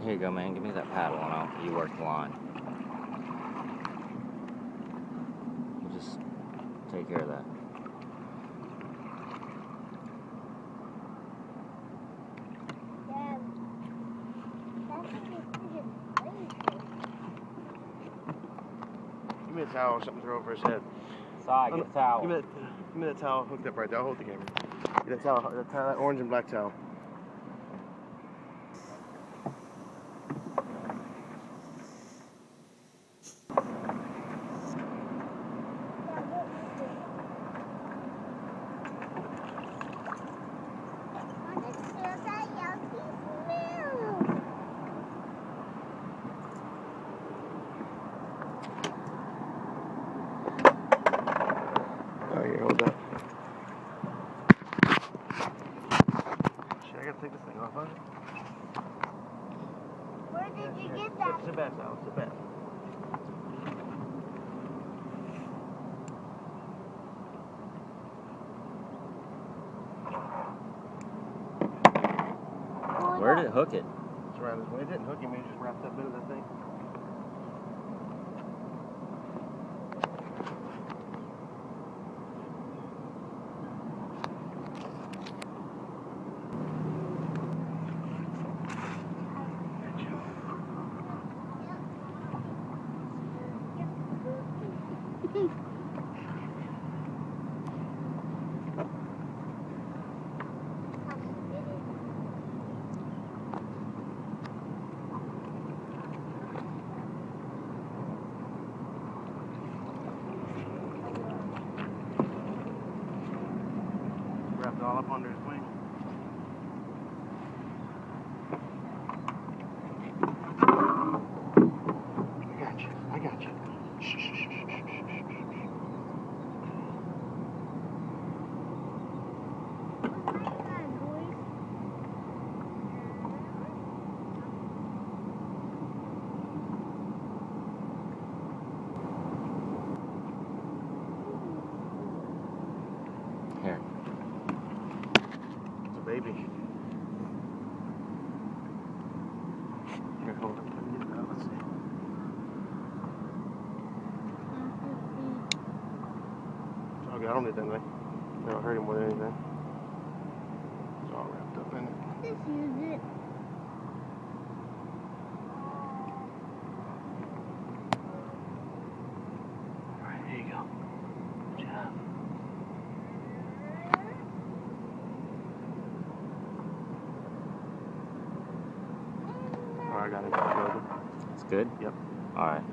Here you go, man. Give me that paddle and you work the line. You just take care of that. Dad, that's freaking crazy. Give me a towel or something to throw over his head. Side, get a towel. Give me that towel hooked up right there. I'll hold the camera. Get that towel, that orange and black towel. Oh, here, hold that. Shit, I gotta take this thing off, huh? Where did you get that? Sit back, Sal. Sit back. Where did it hook it? It's around his way. It didn't hook him. He just wrapped up into that thing. Wrapped it all up under his wing. I got you. Shh, shh, shh, shh, shh, shh, shh. Here. It's a baby. Here, hold it. Let me get it out. Let's see. Okay, I don't need that thing. That'll hurt him more than anything. It's all wrapped up in it. Just use it. Alright, here you go. Good job. Alright, I got it. It's good? Yep. Alright.